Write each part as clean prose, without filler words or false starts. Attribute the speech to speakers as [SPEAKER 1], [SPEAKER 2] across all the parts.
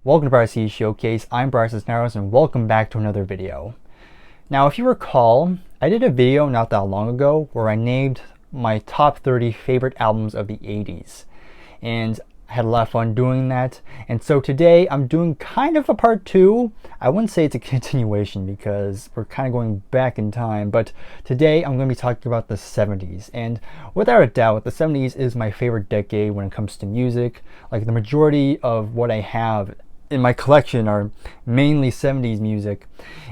[SPEAKER 1] Welcome to Bryer Showcase. I'm Bryer Cisneros and welcome back to another video. Now, if you recall, I did a video not that long ago where I named my top 30 favorite albums of the 80s. And I had a lot of fun doing that. And so today I'm doing kind of a part 2. I wouldn't say it's a continuation because we're kind of going back in time. But today I'm going to be talking about the 70s. And without a doubt, the 70s is my favorite decade when it comes to music. Like, the majority of what I have in my collection are mainly 70s music,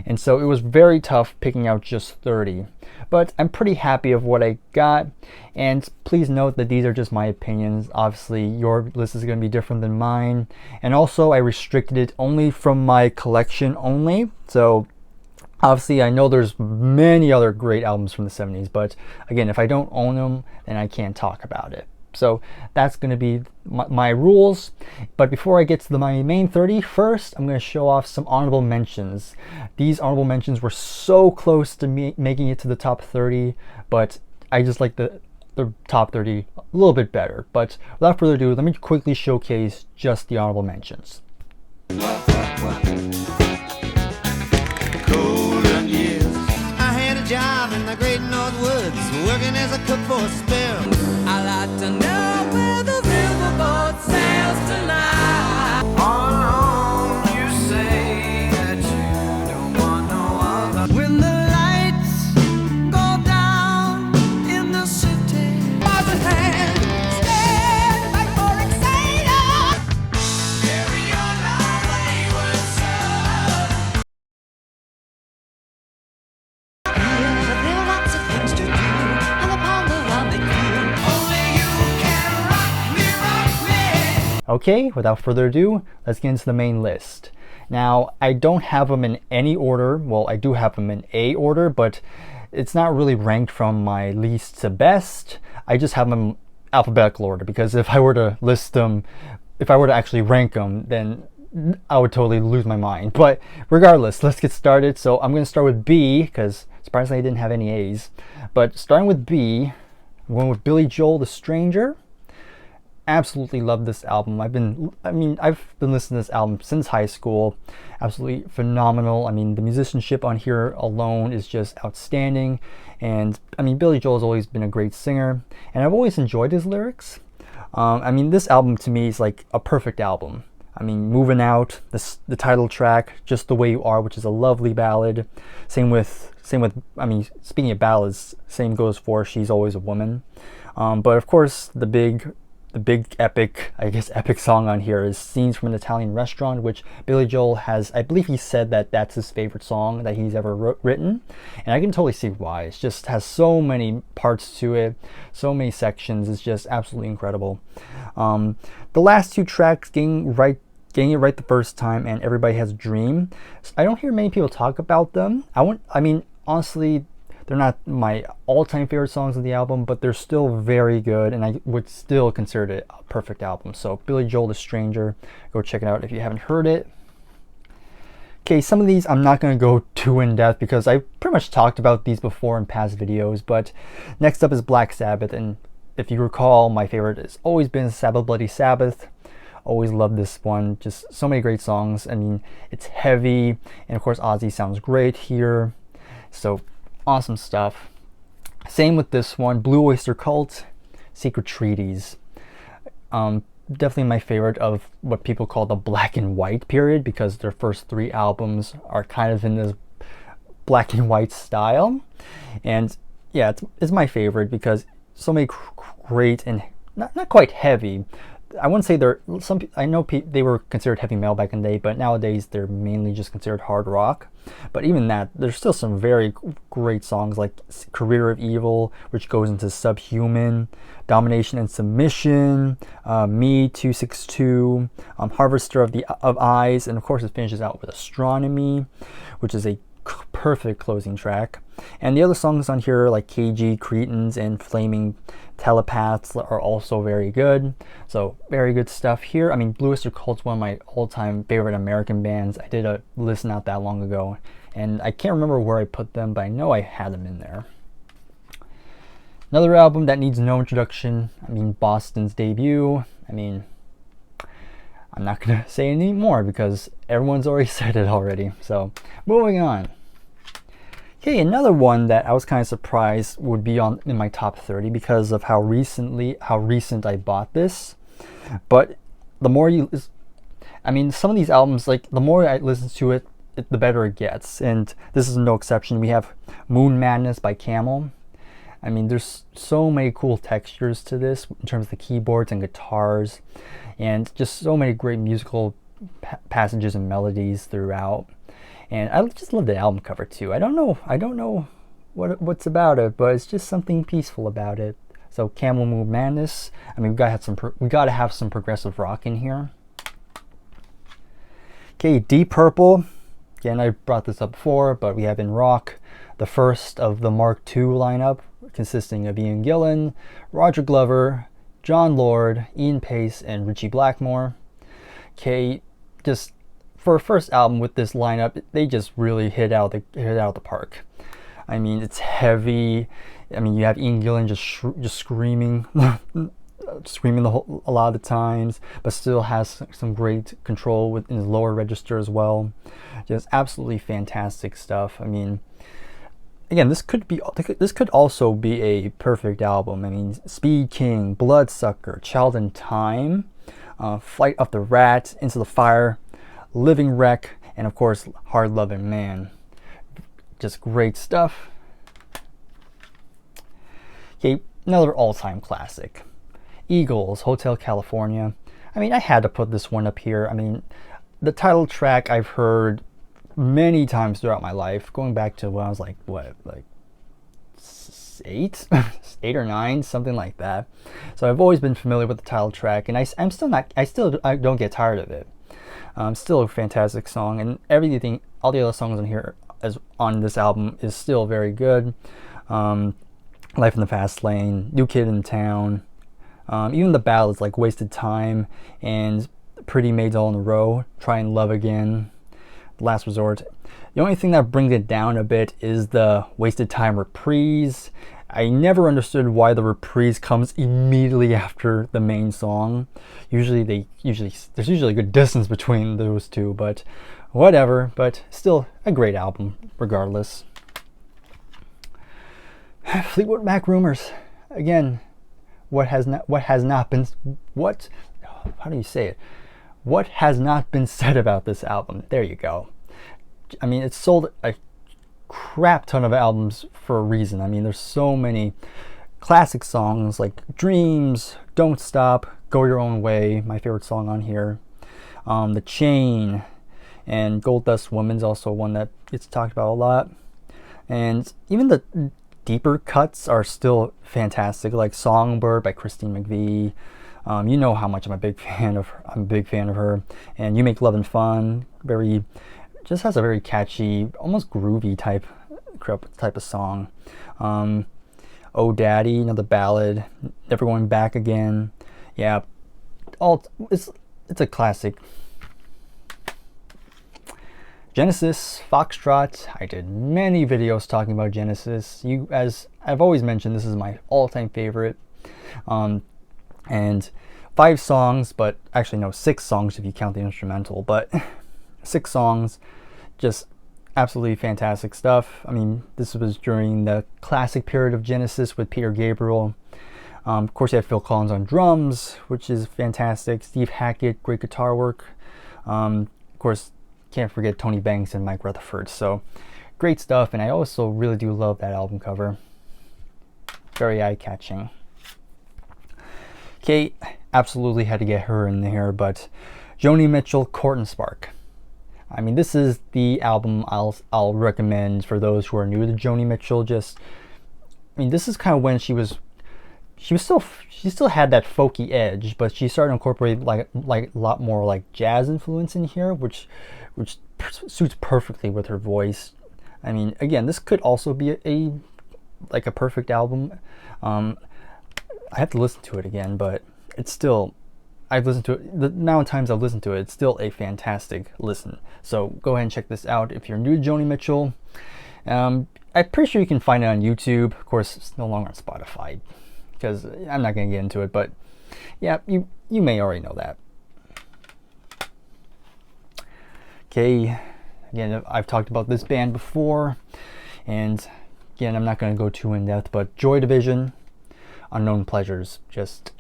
[SPEAKER 1] and so it was very tough picking out just 30, but I'm pretty happy of what I got. And please note that these are just my opinions. Obviously your list is going to be different than mine, and also I restricted it only from my collection only. So obviously I know there's many other great albums from the 70s, but again, if I don't own them, then I can't talk about it. So that's going to be my rules. But before I get to my main 30, first I'm going to show off some honorable mentions. These honorable mentions were so close to me making it to the top 30, but I just like the top 30 a little bit better. But without further ado, let me quickly showcase just the honorable mentions.
[SPEAKER 2] Golden years. I had a job in the great North Woods, working as a cook for a spell. I like to know where the riverboat sails tonight. All alone, you say that you don't want no other. When the lights go down in the city, other hand, stand back for excited. Carry on our wayward son. But there are lots of things to do, and upon the run they feel. Only you can rock me, rock me.
[SPEAKER 1] Okay, without further ado, let's get into the main list. Now, I don't have them in any order. Well, I do have them in a order, but it's not really ranked from my least to best. I just have them in alphabetical order, because if I were to list them, if I were to actually rank them, then I would totally lose my mind. But regardless, let's get started. So I'm going to start with B, because surprisingly I didn't have any A's. But starting with B, I'm going with Billy Joel, The Stranger. Absolutely love this album. I've been listening to this album since high school. Absolutely phenomenal. I mean, the musicianship on here alone is just outstanding. And I mean, Billy Joel has always been a great singer, and I've always enjoyed his lyrics. I mean, this album to me is like a perfect album. I mean, Moving Out, the title track, Just the Way You Are, which is a lovely ballad. Same with I mean, speaking of ballads, same goes for She's Always a Woman. But of course, the big epic, I guess, epic song on here is Scenes from an Italian Restaurant, which Billy Joel has, I believe he said that that's his favorite song that he's ever written. And I can totally see why. It just has so many parts to it, so many sections. It's just absolutely incredible. The last two tracks, Getting It Right the First Time and Everybody Has a Dream, I don't hear many people talk about them. I mean, honestly, they're not my all-time favorite songs of the album, but they're still very good, and I would still consider it a perfect album. So Billy Joel, The Stranger, go check it out if you haven't heard it. Okay, some of these I'm not going to go too in-depth because I pretty much talked about these before in past videos, but next up is Black Sabbath, and if you recall, my favorite has always been Sabbath Bloody Sabbath. Always loved this one. Just so many great songs. I mean, it's heavy, and of course Ozzy sounds great here. So awesome stuff. Same with this one, Blue Oyster Cult, Secret Treaties. Definitely my favorite of what people call the black and white period, because their first 3 albums are kind of in this black and white style. And yeah, it's my favorite because so many great and not quite heavy. I wouldn't say I know they were considered heavy metal back in the day, but nowadays they're mainly just considered hard rock. But even that, there's still some very great songs like Career of Evil, which goes into Subhuman, Domination and Submission, Me 262, Harvester of Eyes, and of course it finishes out with Astronomy, which is a perfect closing track. And the other songs on here like KG, Cretins, and Flaming Telepaths are also very good. So very good stuff here. I mean, Blue Oyster Cult's one of my all-time favorite American bands. I did a list not that long ago, and I can't remember where I put them, but I know I had them in there. Another album that needs no introduction, I mean, Boston's debut. I mean, I'm not gonna say any more because everyone's already said it already. So moving on. Okay, another one that I was kind of surprised would be in my top 30 because of how recent I bought this. But the more some of these albums, like the more I listen to it, the better it gets. And this is no exception. We have Moon Madness by Camel. I mean, there's so many cool textures to this in terms of the keyboards and guitars, and just so many great musical passages and melodies throughout. And I just love the album cover too. I don't know what's about it, but it's just something peaceful about it. So Camel Moon Madness. I mean, we gotta have some progressive rock in here. Okay, Deep Purple. Again, I brought this up before, but we have in rock the first of the Mark II lineup, consisting of Ian Gillan, Roger Glover, John Lord, Ian Pace, and Ritchie Blackmore. Okay, just for a first album with this lineup, they just really hit out the park. I mean, it's heavy. I mean, you have Ian Gillan just screaming, screaming a lot of the times, but still has some great control in his lower register as well. Just absolutely fantastic stuff. I mean, again, this could also be a perfect album. I mean, Speed King, Bloodsucker, Child in Time, Flight of the Rat, Into the Fire, Living Wreck, and of course, Hard Loving Man. Just great stuff. Okay, another all-time classic. Eagles, Hotel California. I mean, I had to put this one up here. I mean, the title track I've heard many times throughout my life, going back to when I was like 8 or 9, something like that. So I've always been familiar with the title track, and I don't get tired of it. Still a fantastic song, and all the other songs on here on this album is still very good. Life in the Fast Lane, New Kid in Town, even the ballads like Wasted Time and Pretty Maids All in a Row, Try and Love Again, Last Resort. The only thing that brings it down a bit is the Wasted Time reprise. I never understood why the reprise comes immediately after the main song. There's usually a good distance between those two, but whatever. But still a great album regardless. Fleetwood Mac Rumors. Again, what has not been said about this album? There you go. I mean, it's sold a crap ton of albums for a reason. I mean, there's so many classic songs like Dreams, Don't Stop, Go Your Own Way, my favorite song on here. The Chain, and Gold Dust Woman's also one that gets talked about a lot. And even the deeper cuts are still fantastic, like Songbird by Christine McVie. You know how much I'm a big fan of her. And You Make Lovin' Fun, just has a very catchy, almost groovy type of song. Oh Daddy, the ballad, Never Going Back Again. Yeah, it's a classic. Genesis, Foxtrot. I did many videos talking about Genesis. As I've always mentioned, this is my all-time favorite. And 5 songs, but actually no, 6 songs if you count the instrumental, but 6 songs, just absolutely fantastic stuff. I mean, this was during the classic period of Genesis with Peter Gabriel. Of course, you have Phil Collins on drums, which is fantastic. Steve Hackett, great guitar work. Of course, can't forget Tony Banks and Mike Rutherford. So, great stuff, and I also really do love that album cover. Very eye-catching. Okay, absolutely had to get her in there, but Joni Mitchell, Court and Spark. I mean, this is the album I'll recommend for those who are new to Joni Mitchell. This is kind of when she still had that folky edge, but she started to incorporate like a lot more like jazz influence in here, which suits perfectly with her voice. I mean, again, this could also be a perfect album. I have to listen to it again, but it's still, I've listened to it, the amount of times I've listened to it, it's still a fantastic listen. So go ahead and check this out if you're new to Joni Mitchell. I'm pretty sure you can find it on YouTube. Of course, it's no longer on Spotify because I'm not going to get into it, but yeah, you may already know that. Okay, again, I've talked about this band before, and again, I'm not going to go too in depth, but Joy Division, Unknown Pleasures, just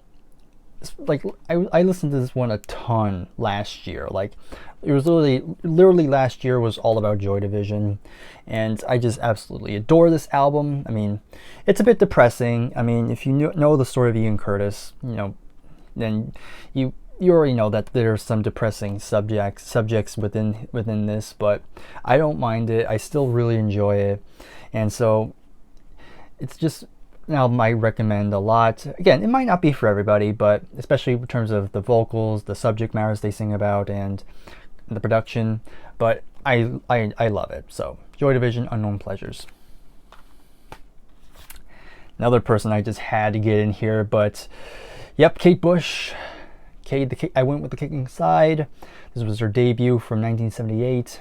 [SPEAKER 1] like I listened to this one a ton last year. Like it was literally last year was all about Joy Division, and I just absolutely adore this album. I mean, it's a bit depressing. I mean, if you know the story of Ian Curtis, then you already know that there's some depressing subjects within this, but I don't mind it. I still really enjoy it, and so it's just an album I recommend a lot. Again, it might not be for everybody, but especially in terms of the vocals, the subject matters they sing about, and the production. But I love it. So Joy Division, Unknown Pleasures. Another person I just had to get in here, but yep, Kate Bush. I went with The Kicking Side. This was her debut from 1978.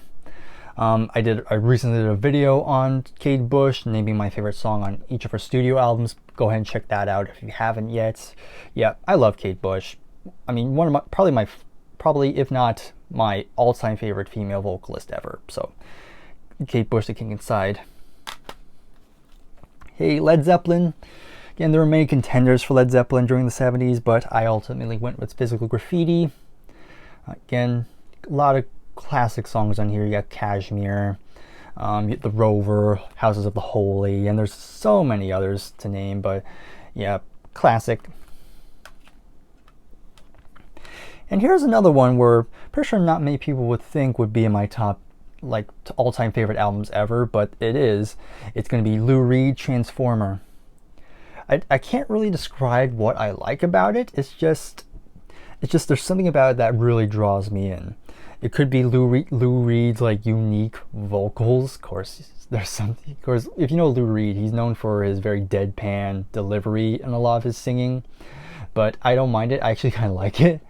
[SPEAKER 1] I recently did a video on Kate Bush, naming my favorite song on each of her studio albums. Go ahead and check that out if you haven't yet. Yeah, I love Kate Bush. I mean, one of probably if not my all-time favorite female vocalist ever. So, Kate Bush, The Kicking Side. Hey, Led Zeppelin. Again, there were many contenders for Led Zeppelin during the 70s, but I ultimately went with Physical Graffiti. Again, a lot of classic songs on here. You got Kashmir, The Rover, Houses of the Holy, and there's so many others to name, but yeah, classic. And here's another one where pretty sure not many people would think would be in my top like all-time favorite albums ever, but it is. It's going to be Lou Reed, Transformer. I can't really describe what I like about it. It's just there's something about it that really draws me in. It could be Lou Reed's like unique vocals. Of course, there's something. Of course, if you know Lou Reed, he's known for his very deadpan delivery in a lot of his singing. But I don't mind it. I actually kind of like it.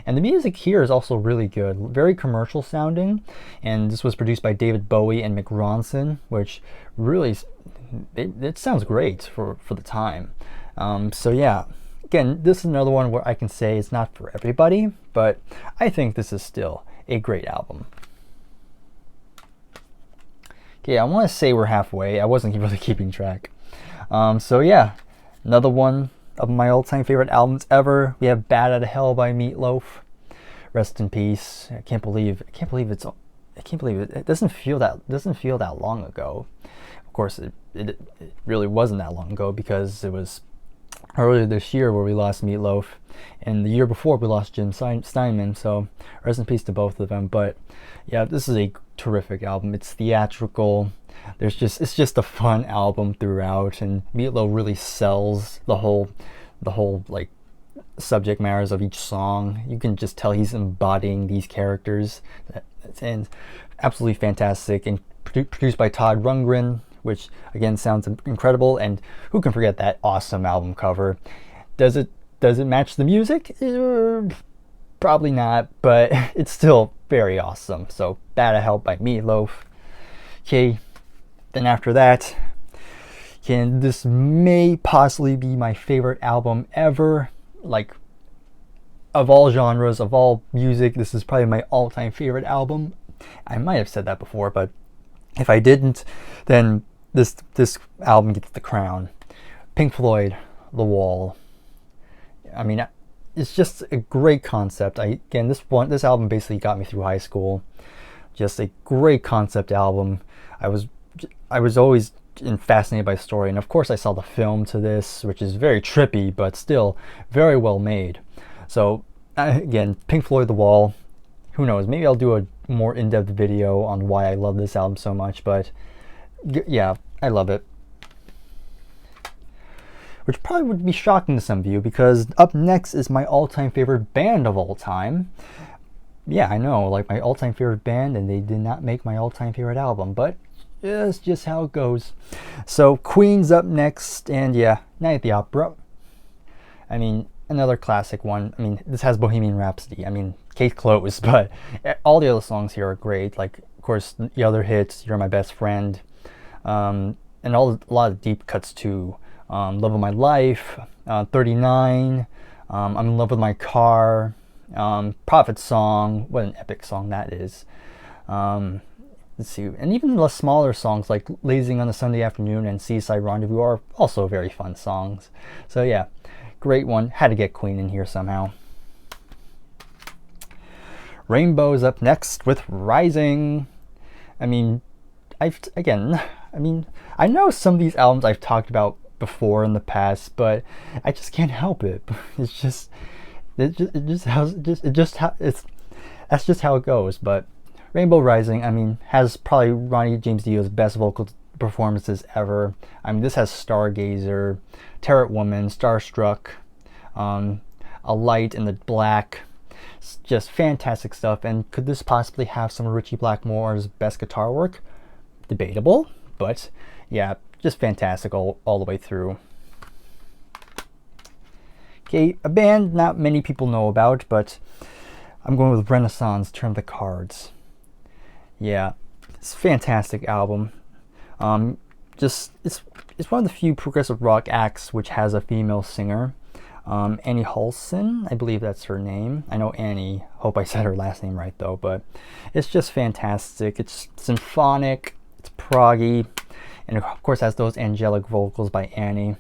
[SPEAKER 1] And the music here is also really good, very commercial sounding. And this was produced by David Bowie and Mick Ronson, which really it sounds great for the time. So yeah. Again, this is another one where I can say it's not for everybody, but I think this is still a great album. Okay, I want to say we're halfway. I wasn't really keeping track. So yeah, another one of my all-time favorite albums ever. We have Bad Outta Hell by Meatloaf. Rest in peace. I can't believe it doesn't feel that long ago. Of course, it really wasn't that long ago because it was earlier this year where we lost Meatloaf, and the year before we lost Jim Steinman, so rest in peace to both of them. But yeah, this is a terrific album. It's theatrical. It's just a fun album throughout, and Meatloaf really sells the whole like subject matters of each song. You can just tell he's embodying these characters, and absolutely fantastic. And produced by Todd Rundgren, which again sounds incredible. And who can forget that awesome album cover? Does it match the music? Probably not, but it's still very awesome. So Bad Outta Hell by Meatloaf. Okay, then after that, this may possibly be my favorite album ever. Like, of all genres, of all music, this is probably my all-time favorite album. I might have said that before, but if I didn't, then this album gets the crown. Pink Floyd, The Wall. I mean, it's just a great concept. This album basically got me through high school. Just a great concept album. I was always fascinated by the story, and of course I saw the film to this, which is very trippy, but still very well made. So again, Pink Floyd, The Wall. Who knows? Maybe I'll do a more in-depth video on why I love this album so much, but yeah, I love it. Which probably would be shocking to some of you, because up next is my all-time favorite band of all time. Yeah, I know, like my all-time favorite band, and they did not make my all-time favorite album, but it's just how it goes. So Queen's up next, and yeah, Night at the Opera. I mean, another classic one. I mean, this has Bohemian Rhapsody. I mean, case closed, but all the other songs here are great. Like, of course, the other hits, You're My Best Friend, and a lot of deep cuts too. Love of My Life, 39, I'm in Love with My Car, Prophet Song, what an epic song that is. Let's see, and even the smaller songs like Lazing on a Sunday Afternoon and Seaside Rendezvous are also very fun songs. So yeah, great one. Had to get Queen in here somehow. Rainbow's up next with Rising. I mean, I know some of these albums I've talked about before in the past, but I just can't help it. That's just how it goes. But Rainbow Rising, I mean, has probably Ronnie James Dio's best vocal performances ever. I mean, this has Stargazer, Tarot Woman, Starstruck, A Light in the Black. It's just fantastic stuff. And could this possibly have some of Ritchie Blackmore's best guitar work? Debatable, but yeah, just fantastic all the way through. Okay, a band not many people know about, but I'm going with Renaissance, Turn the Cards. Yeah, it's a fantastic album. It's one of the few progressive rock acts which has a female singer. Annie Halson, I believe that's her name. I know Annie, hope I said her last name right though, but it's just fantastic. It's symphonic, it's proggy, and of course has those angelic vocals by Annie.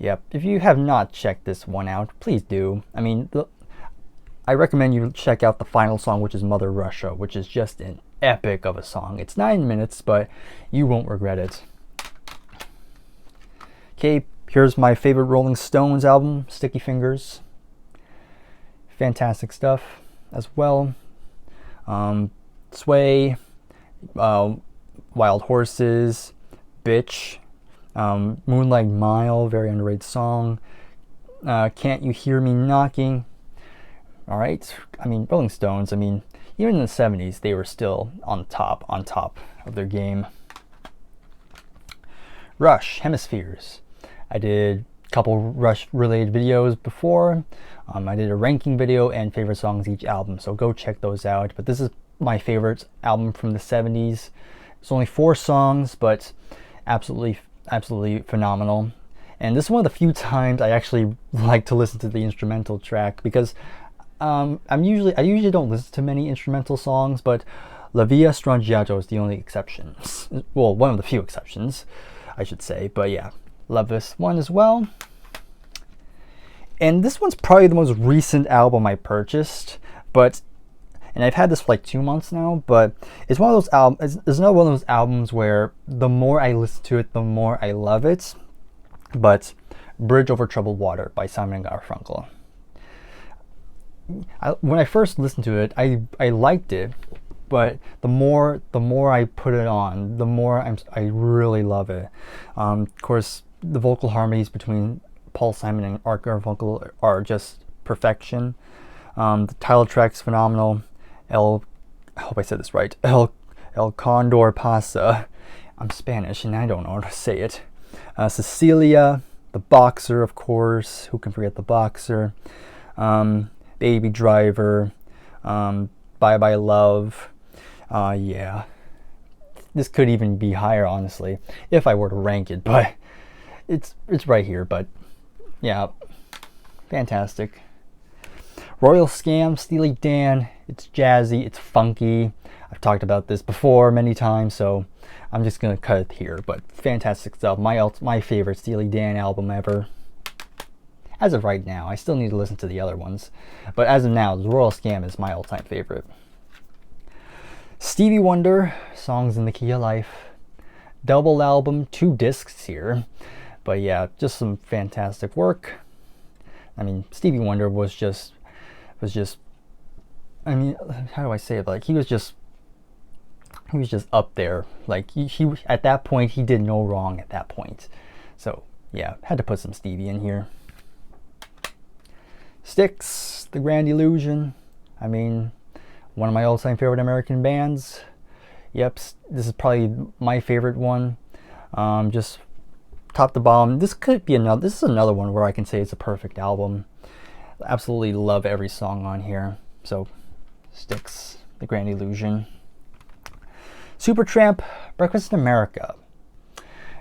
[SPEAKER 1] Yep, if you have not checked this one out, please do. I mean, I recommend you check out the final song, which is Mother Russia, which is just an epic of a song. It's 9 minutes, but you won't regret it. Okay, here's my favorite Rolling Stones album, Sticky Fingers. Fantastic stuff as well. Sway, Wild Horses, Bitch, Moonlight Mile, very underrated song. Can't You Hear Me Knocking? All right, I mean, Rolling Stones, I mean, even in the 70s, they were still on top of their game. Rush, Hemispheres. I did a couple Rush-related videos before. I did a ranking video and favorite songs each album, so go check those out. But this is my favorite album from the 70s. It's only 4 songs, but absolutely phenomenal. And this is one of the few times I actually like to listen to the instrumental track, because I usually don't listen to many instrumental songs, but La Via Strangiato is the only exception. Well, one of the few exceptions, I should say. But yeah, love this one as well. And this one's probably the most recent album I purchased, and I've had this for like 2 months now, but it's one of those albums. It's another one of those albums where the more I listen to it, the more I love it. But Bridge Over Troubled Water by Simon & Garfunkel. When I first listened to it, I liked it, but the more I put it on, the more I really love it. Of course, the vocal harmonies between Paul Simon and Art Garfunkel are just perfection. The title track's phenomenal. I hope I said this right. El Condor Pasa. I'm Spanish and I don't know how to say it. Cecilia, The Boxer, of course. Who can forget The Boxer? Baby Driver, Bye Bye Love. Yeah, this could even be higher, honestly, if I were to rank it, but it's right here. But yeah, fantastic. Royal Scam, Steely Dan. It's jazzy, it's funky. I've talked about this before many times, so I'm just gonna cut it here. But fantastic stuff. My favorite Steely Dan album ever. As of right now, I still need to listen to the other ones, but as of now, the Royal Scam is my all-time favorite. Stevie Wonder, Songs in the Key of Life. Double album, 2 discs here, but yeah, just some fantastic work. I mean, Stevie Wonder was just. I mean, how do I say it? Like he was just up there. Like he at that point, he did no wrong at that point. So yeah, had to put some Stevie in here. Styx, The Grand Illusion. I mean, one of my all-time favorite American bands. Yep, this is probably my favorite one. Just top to bottom. This is another one where I can say it's a perfect album. Absolutely love every song on here. So, Styx, The Grand Illusion. Supertramp, Breakfast in America.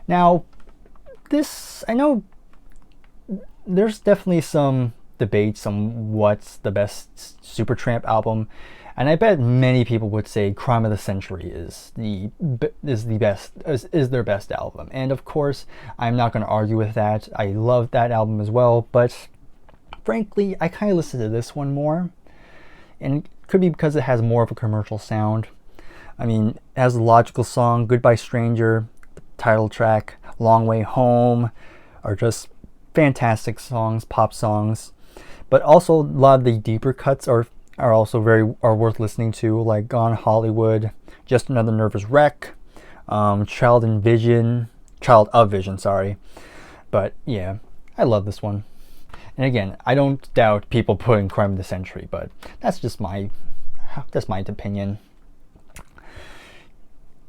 [SPEAKER 1] Now, I know there's definitely some debates on what's the best Supertramp album. And I bet many people would say Crime of the Century is their best album. And of course, I'm not going to argue with that. I love that album as well, but frankly, I kind of listen to this one more. And it could be because it has more of a commercial sound. I mean, it has the logical song, Goodbye Stranger, the title track, Long Way Home, are just fantastic songs, pop songs. But also a lot of the deeper cuts are also are worth listening to, like Gone Hollywood, Just Another Nervous Wreck, Child of Vision, sorry. But yeah, I love this one. And again, I don't doubt people putting Crime of the Century, but that's just my opinion.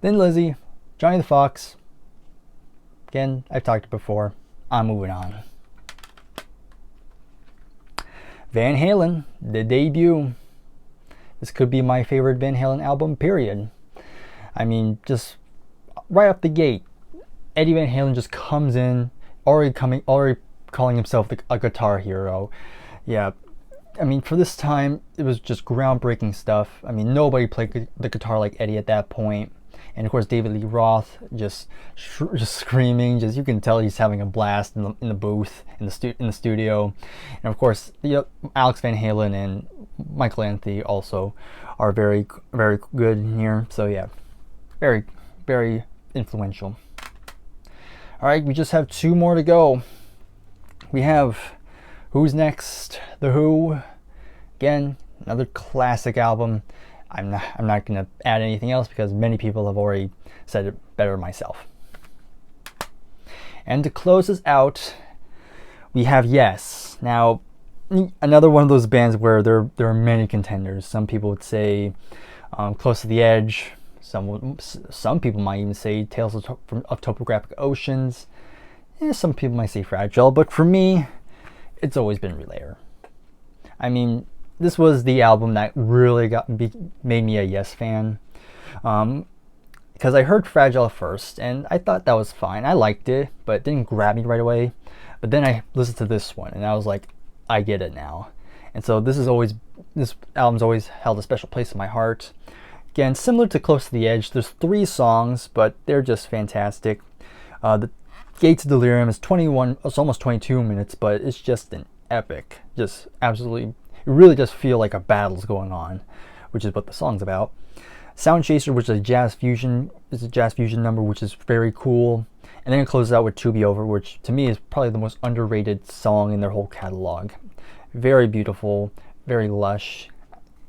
[SPEAKER 1] Then Lizzy, Johnny the Fox. Again, I've talked before. I'm moving on. Van Halen, the debut. This could be my favorite Van Halen album, period. I mean, just right off the gate, Eddie Van Halen just comes in, already calling himself a guitar hero. Yeah, I mean, for this time, it was just groundbreaking stuff. I mean, nobody played the guitar like Eddie at that point. And of course, David Lee Roth just screaming. You can tell he's having a blast in the booth, in the studio. And of course, Alex Van Halen and Michael Anthony also are very, very good here. So yeah, very, very influential. All right, we just have 2 more to go. We have Who's Next? The Who. Again, another classic album. I'm not going to add anything else because many people have already said it better myself. And to close us out, we have Yes. Now, another one of those bands where there are many contenders. Some people would say Close to the Edge. Some people might even say Tales of Topographic Oceans. Some people might say Fragile, but for me, it's always been Relayer. I mean, this was the album that really made me a Yes fan. Because I heard Fragile first, and I thought that was fine. I liked it, but it didn't grab me right away. But then I listened to this one, and I was like, I get it now. And so this album's always held a special place in my heart. Again, similar to Close to the Edge, there's 3 songs, but they're just fantastic. The Gates of Delirium is it's almost 22 minutes, but it's just an epic. Just absolutely, you really just feel like a battle's going on, which is what the song's about. Sound Chaser, which is a jazz fusion number, which is very cool. And then it closes out with To Be Over, which to me is probably the most underrated song in their whole catalog. Very beautiful, very lush.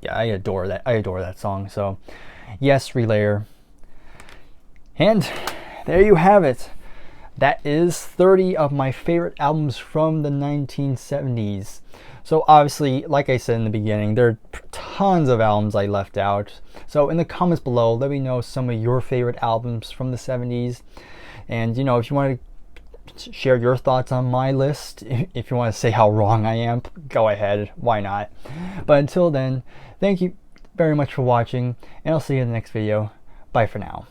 [SPEAKER 1] Yeah, I adore that song. So, yes, Relayer. And there you have it. That is 30 of my favorite albums from the 1970s. So obviously, like I said in the beginning, there are tons of albums I left out. So in the comments below, let me know some of your favorite albums from the 70s. And if you want to share your thoughts on my list, if you want to say how wrong I am, go ahead, why not? But until then, thank you very much for watching, and I'll see you in the next video. Bye for now.